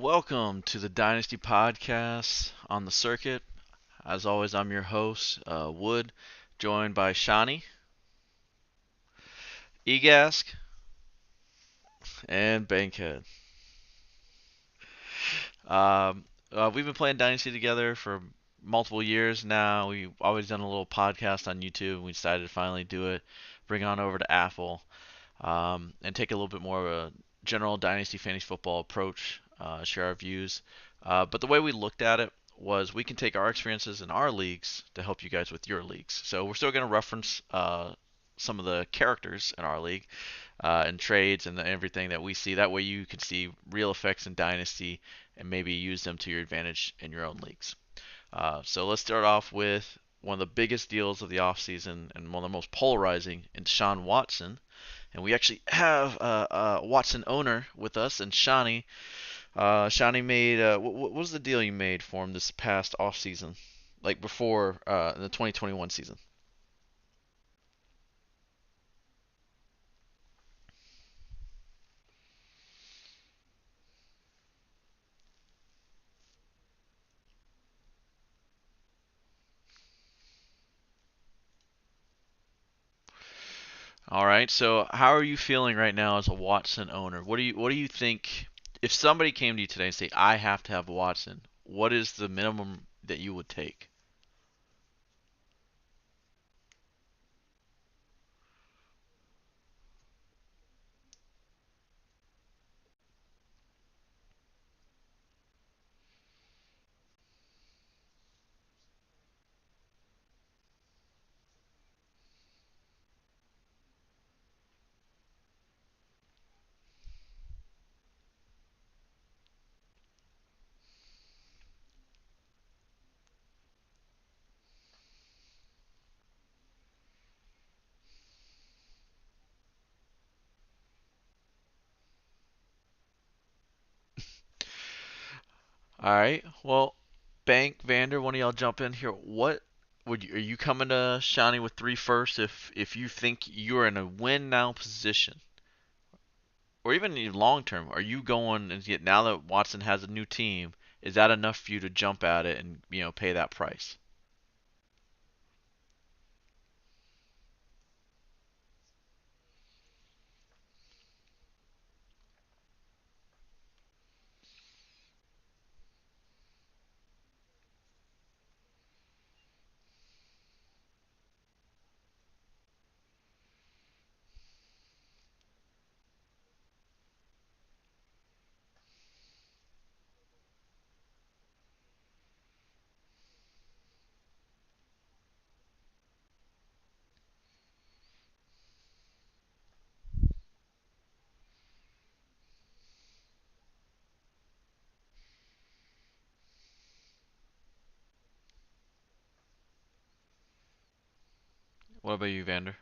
Welcome to the Dynasty Podcast on the circuit. As always, I'm your host, Wood, joined by Shani, Egask, and Bankhead. We've been playing Dynasty together for multiple years now. We've always done a little podcast on YouTube, and we decided to finally do it, bring it on over to Apple, and take a little bit more of a general Dynasty fantasy football approach, share our views. But the way we looked at it was we can take our experiences in our leagues to help you guys with your leagues. So we're still going to reference some of the characters in our league and trades and everything that we see. That way you can see real effects in Dynasty and maybe use them to your advantage in your own leagues. So let's start off with one of the biggest deals of the offseason and one of the most polarizing in Sean Watson. And we actually have a Watson owner with us, and Shani. Shani made what was the deal you made for him this past off season, like before the 2021 season? All right. So how are you feeling right now as a Watson owner? What do you think if somebody came to you today and say I have to have Watson? What is the minimum that you would take? All right. Well, Bank Vander, one of y'all jump in here. What are you coming to Shani with three first if you think you're in a win now position, or even long term? Are you going and get now that Watson has a new team? Is that enough for you to jump at it and pay that price? What about you, Vander?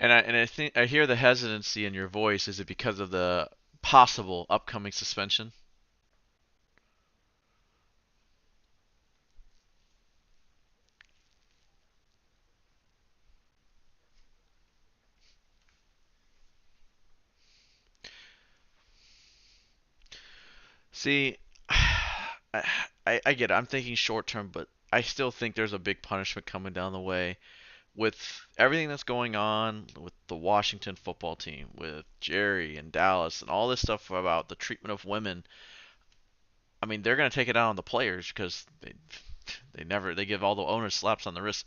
And I think I hear the hesitancy in your voice. Is it because of the possible upcoming suspension? See, I, I get it. I'm thinking short term, but I still think there's a big punishment coming down the way with everything that's going on with the Washington football team, with Jerry and Dallas and all this stuff about the treatment of women. I mean, they're going to take it out on the players because they give all the owners slaps on the wrist.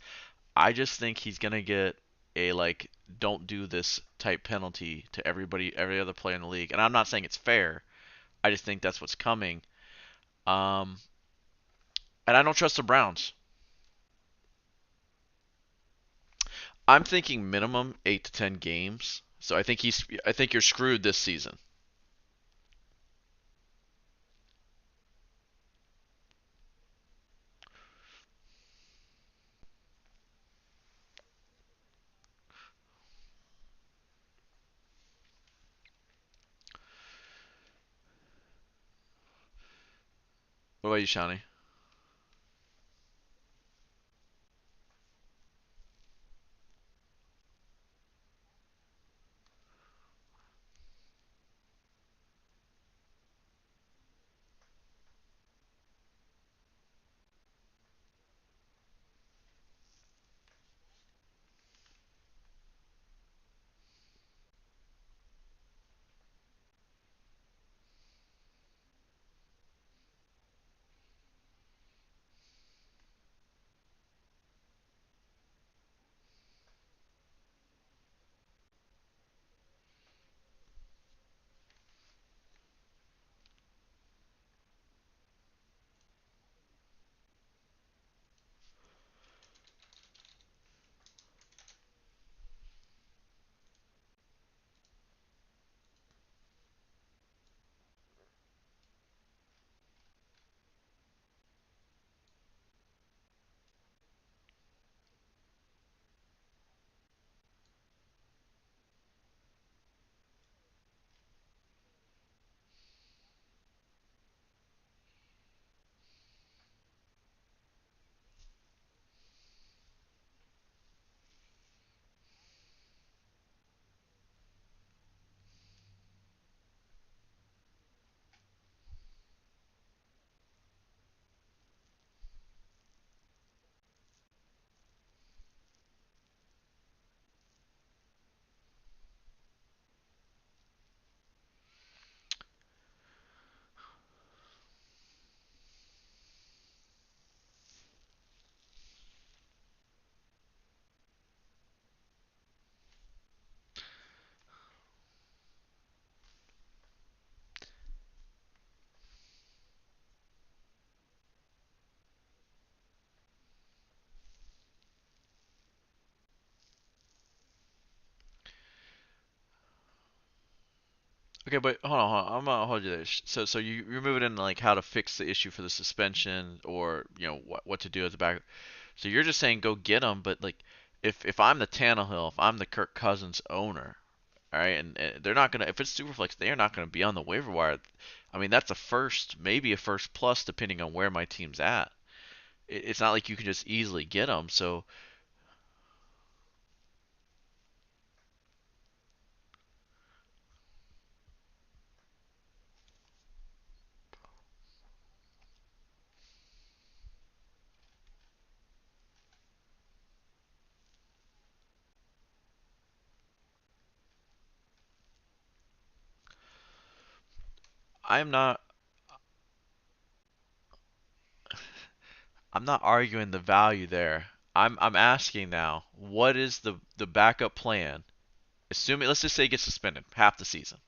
I just think he's going to get a like don't do this type penalty to every other player in the league. And I'm not saying it's fair. I just think that's what's coming. Um, And I don't trust the Browns. I'm thinking minimum 8 to 10 games. So I think you're screwed this season. What about you, Shawnee? Okay, but hold on. I'm gonna hold you there. So you're moving into like how to fix the issue for the suspension, or what to do at the back. So you're just saying go get them, but like if I'm the Tannehill, if I'm the Kirk Cousins owner, all right, and they're not gonna, if it's Superflex, they're not gonna be on the waiver wire. I mean, that's a first, maybe a first plus, depending on where my team's at. It's not like you can just easily get them. So I'm not, I'm not arguing the value there. I'm asking now, what is the backup plan? Assuming, let's just say he gets suspended half the season.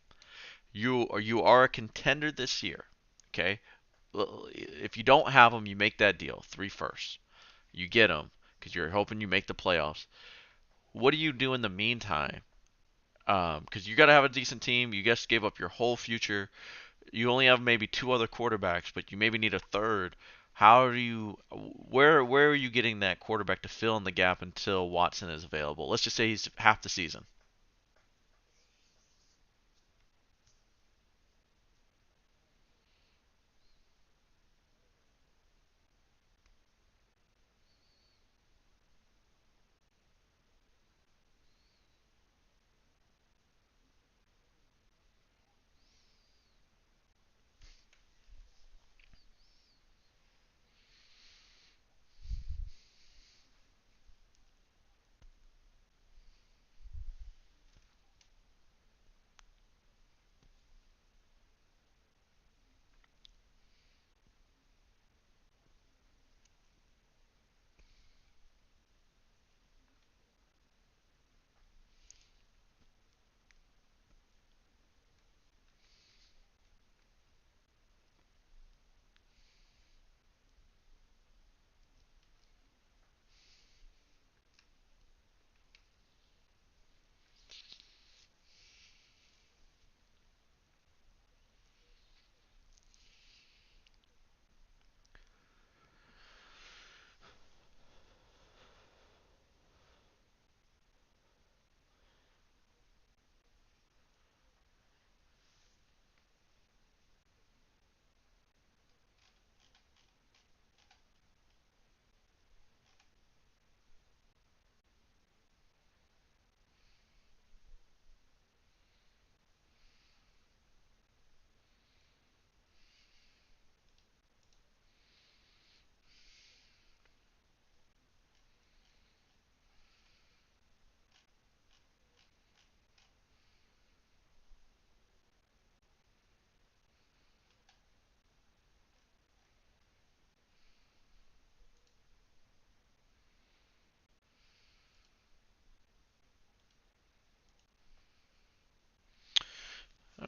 You are a contender this year. Okay, if you don't have him, you make that deal, three firsts. You get him because you're hoping you make the playoffs. What do you do in the meantime? Because you got to have a decent team. You just gave up your whole future. You only have maybe two other quarterbacks, but you maybe need a third. How do you where are you getting that quarterback to fill in the gap until Watson is available? Let's just say he's half the season.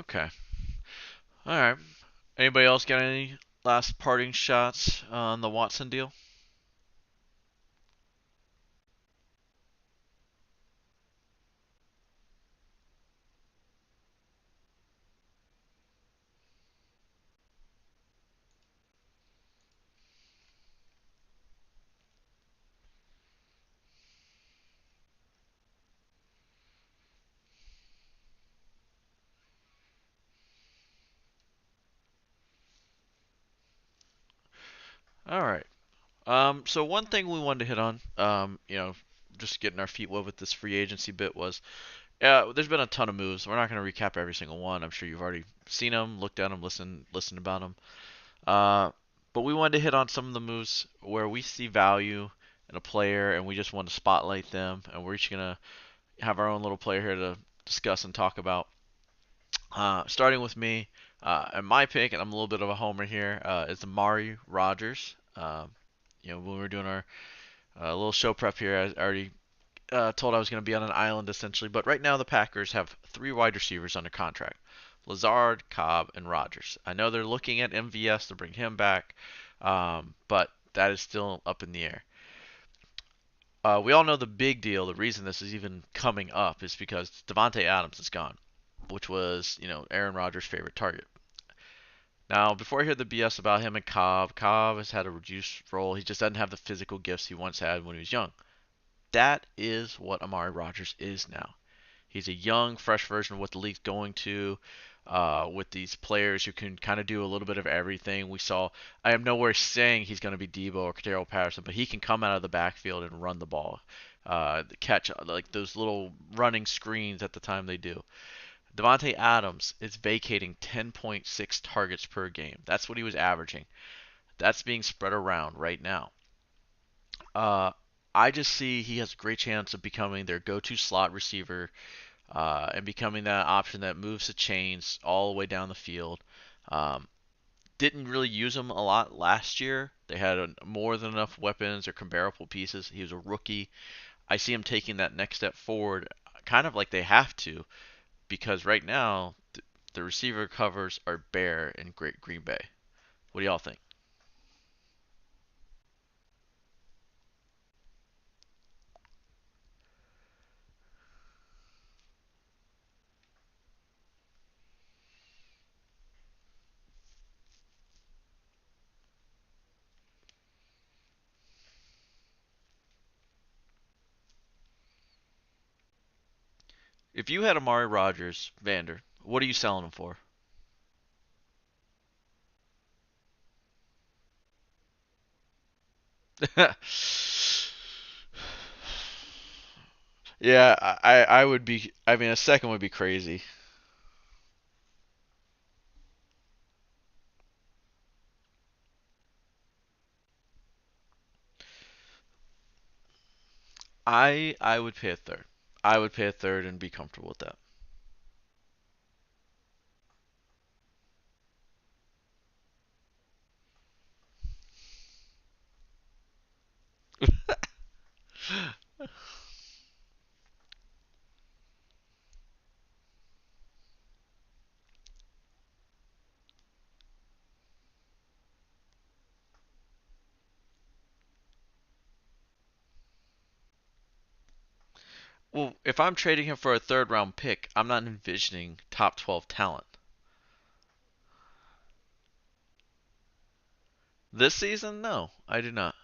Okay. All right. Anybody else got any last parting shots on the Watson deal? All right. So one thing we wanted to hit on, just getting our feet wet with this free agency bit was, there's been a ton of moves. We're not going to recap every single one. I'm sure you've already seen them, looked at them, listened about them. Uh, but we wanted to hit on some of the moves where we see value in a player and we just want to spotlight them, and we're each going to have our own little player here to discuss and talk about. Starting with me, and my pick, and I'm a little bit of a homer here, is Amari Rogers. When we were doing our little show prep here, I already told I was going to be on an island essentially. But right now, the Packers have three wide receivers under contract: Lazard, Cobb, and Rogers. I know they're looking at MVS to bring him back, but that is still up in the air. We all know the big deal. The reason this is even coming up is because Devontae Adams is gone, which was Aaron Rodgers' favorite target. Now, before I hear the BS about him and Cobb, Cobb has had a reduced role. He just doesn't have the physical gifts he once had when he was young. That is what Amari Rogers is now. He's a young, fresh version of what the league's going to, with these players who can kind of do a little bit of everything. We saw, I am nowhere saying he's going to be Debo or Cordero Patterson, but he can come out of the backfield and run the ball, catch like those little running screens at the time they do. Devontae Adams is vacating 10.6 targets per game. That's what he was averaging. That's being spread around right now. Uh, I just see he has a great chance of becoming their go-to slot receiver, and becoming that option that moves the chains all the way down the field. Um, didn't really use him a lot last year. They had more than enough weapons or comparable pieces. He was a rookie. I see him taking that next step forward, kind of like they have to, because right now the receiver covers are bare in Great Green Bay. What do y'all think? If you had Amari Rogers, Vander, what are you selling him for? Yeah, I would be. I mean, a second would be crazy. I would pay a third. I would pay a third and be comfortable with that. Well, if I'm trading him for a third round pick, I'm not envisioning top 12 talent. This season, no, I do not.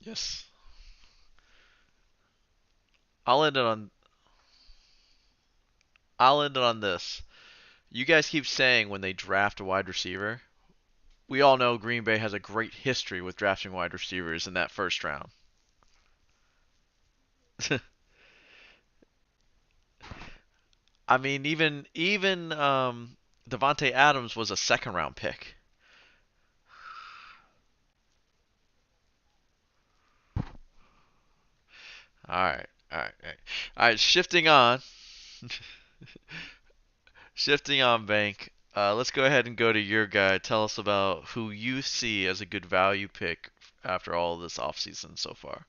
Yes. I'll end it on I'll end it on this. You guys keep saying when they draft a wide receiver, we all know Green Bay has a great history with drafting wide receivers in that first round. I mean, even Devontae Adams was a second round pick. All right, all right, all right. All right, shifting on, Bank. Let's go ahead and go to your guy. Tell us about who you see as a good value pick after all of this offseason so far.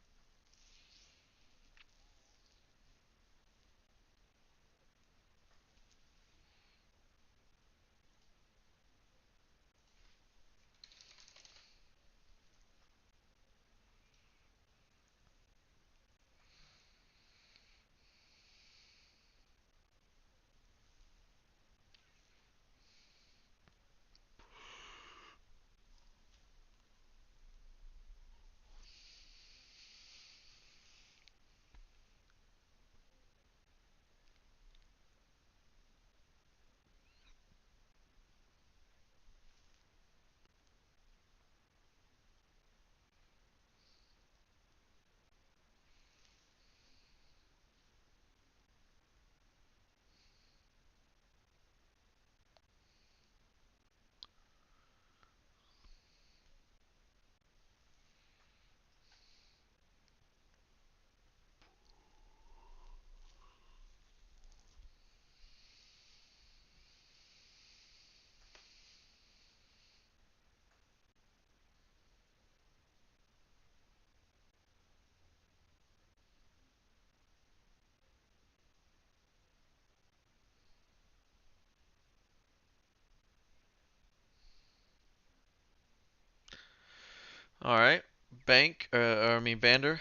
All right, Bank, or I mean Bander.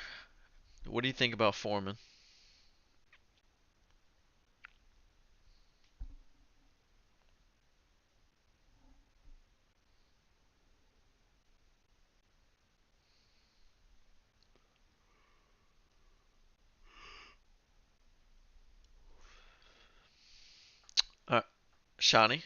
What do you think about Foreman? Uh, Shawnee.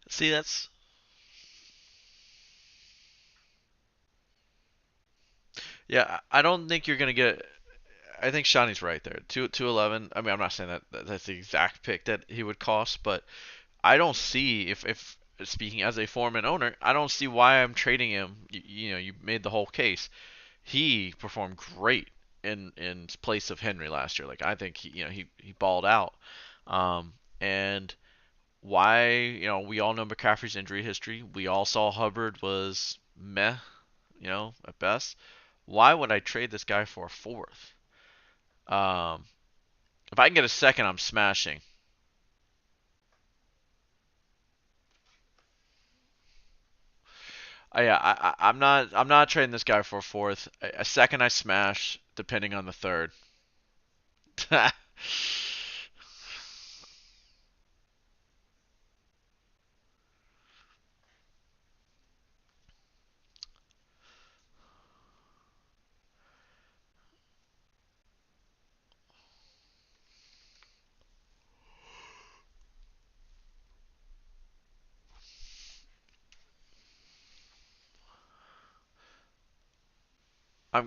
See, that's yeah. I don't think you're gonna get. I think Shawnee's right there. 211. I mean, I'm not saying that's the exact pick that he would cost, but I don't see if speaking as a Foreman owner, I don't see why I'm trading him. You know, you made the whole case. He performed great in place of Henry last year. Like I think he balled out. And why we all know McCaffrey's injury history. We all saw Hubbard was meh at best. Why would I trade this guy for a fourth? Um, if I can get a second, I'm smashing. Yeah, I'm not trading this guy for a fourth. A second, I smash, depending on the third.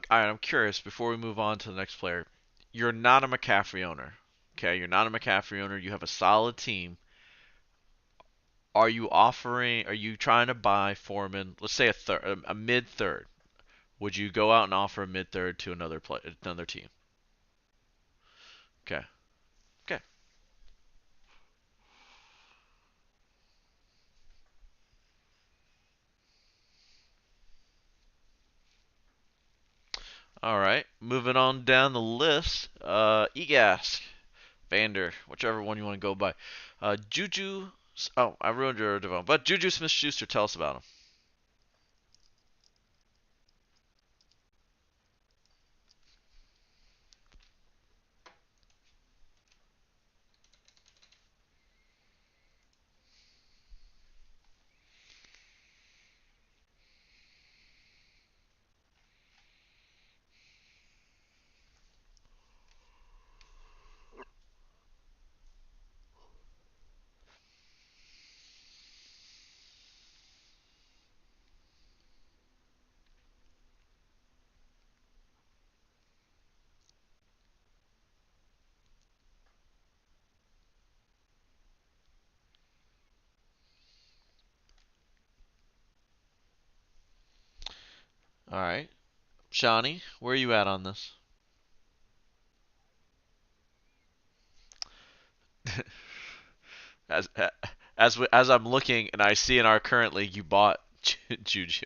I'm curious before we move on to the next player. You're not a McCaffrey owner. Okay, you're not a McCaffrey owner. You have a solid team. Are you trying to buy Foreman, let's say a mid third? Would you go out and offer a mid third to another team? Okay. Okay. All right. Moving on down the list. Egas, Vander, whichever one you want to go by. Juju. Oh, I ruined your development. But Juju Smith-Schuster, tell us about him. All right. Shawnee, where are you at on this? As as I'm looking and I see in our current league you bought Juju.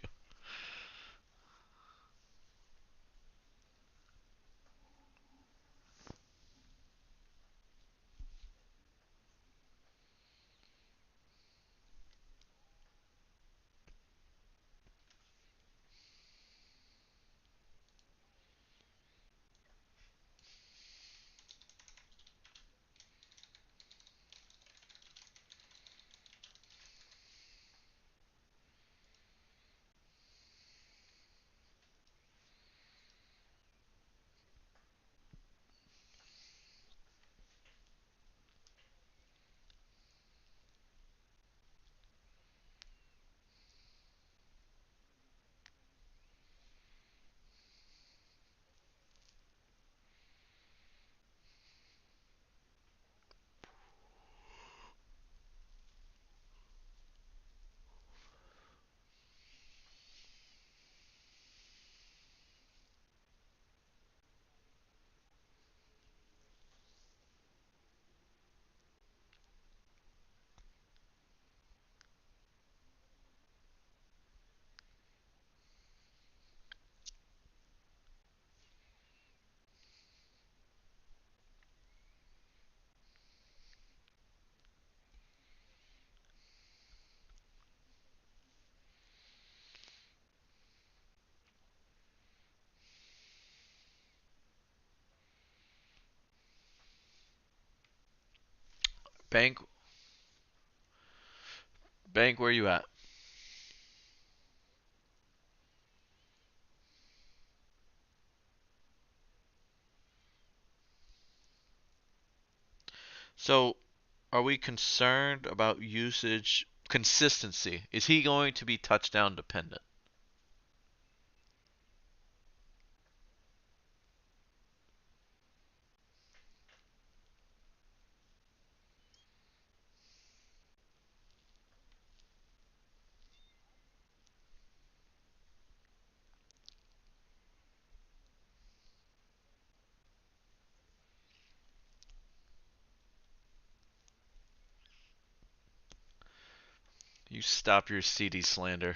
Bank Bank, where you at? So, are we concerned about usage consistency? Is he going to be touchdown dependent? You stop your CD slander.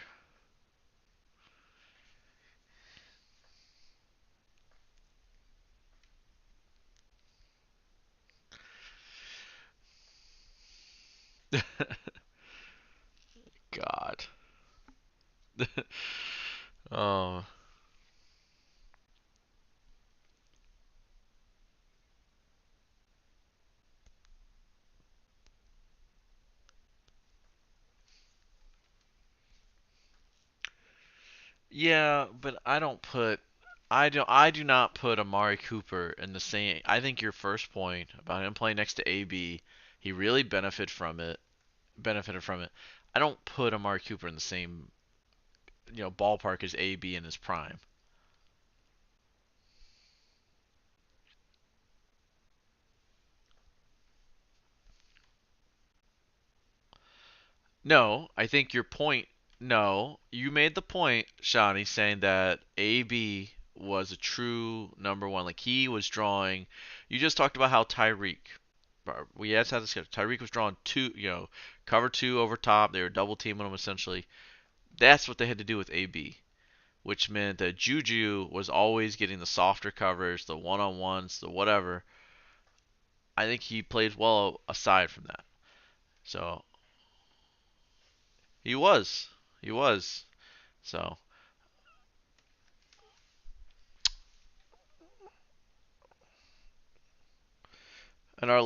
God. Oh, yeah, but I do not put Amari Cooper in the same. I think your first point about him playing next to AB, he really benefited from it. I don't put Amari Cooper in the same, ballpark as AB in his prime. No, I think your point. No, you made the point, Shawnee, saying that AB was a true number one. Like he was drawing. You just talked about how We had to discuss. Tyreek was drawing two. Cover two over top. They were double teaming him essentially. That's what they had to do with AB, which meant that Juju was always getting the softer covers, the one on ones, the whatever. I think he played well aside from that. So he was. He was. So, and our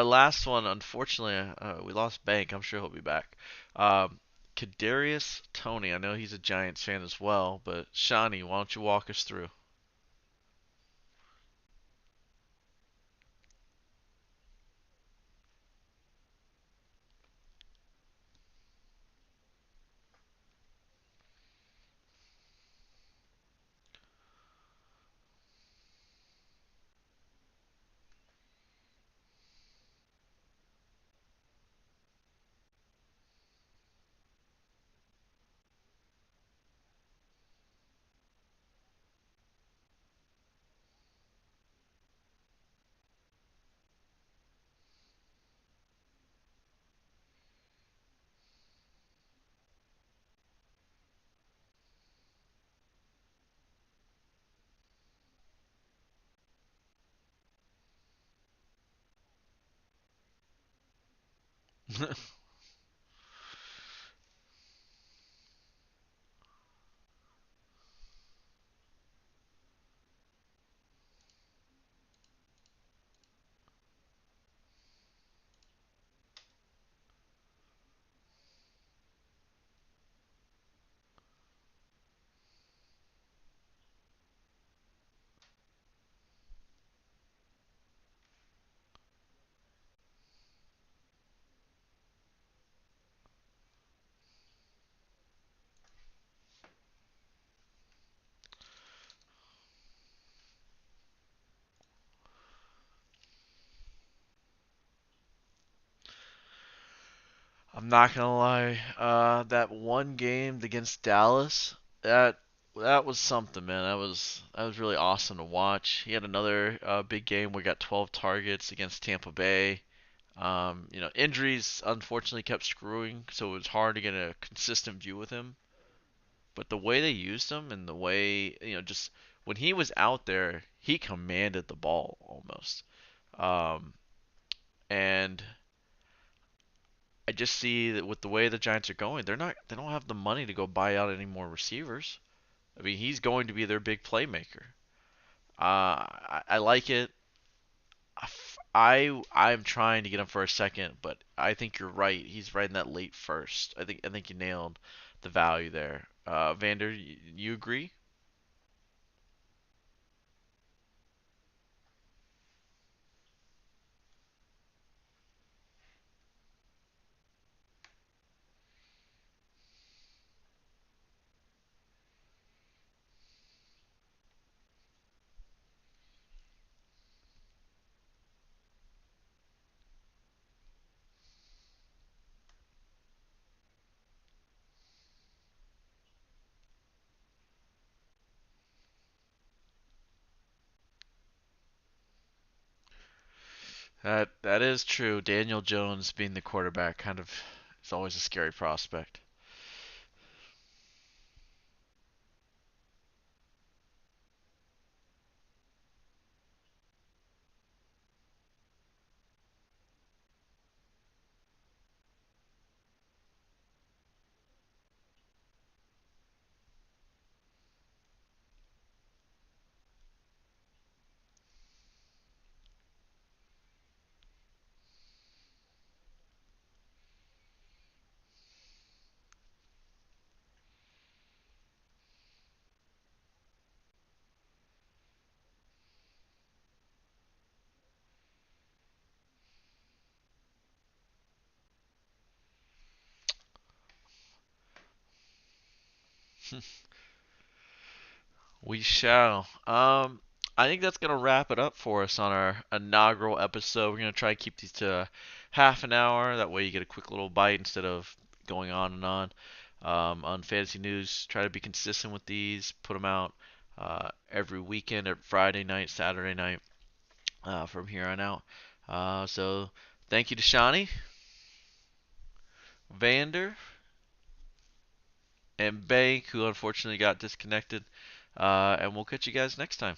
last one. Unfortunately, we lost Bank. I'm sure he'll be back. Um, Kadarius Tony. I know he's a Giants fan as well, but Shawnee, why don't you walk us through? I'm not gonna lie. That one game against Dallas, that was something, man. That was really awesome to watch. He had another big game where he got 12 targets against Tampa Bay. Injuries unfortunately kept screwing, so it was hard to get a consistent view with him. But the way they used him and the way, just when he was out there, he commanded the ball almost. Um, and I just see that with the way the Giants are going, they don't have the money to go buy out any more receivers. I mean, he's going to be their big playmaker. I like it. I'm trying to get him for a second, but I think you're right. He's right in that late first. I think you nailed the value there. Vander, you agree? That is true. Daniel Jones being the quarterback kind of is always a scary prospect. We shall. I think that's gonna wrap it up for us on our inaugural episode. We're gonna try to keep these to half an hour. That way you get a quick little bite instead of going on and on. On fantasy news, try to be consistent with these. Put them out every weekend, or Friday night, Saturday night, from here on out. So thank you to Shawnee, Vander, and Bay, who unfortunately got disconnected. And we'll catch you guys next time.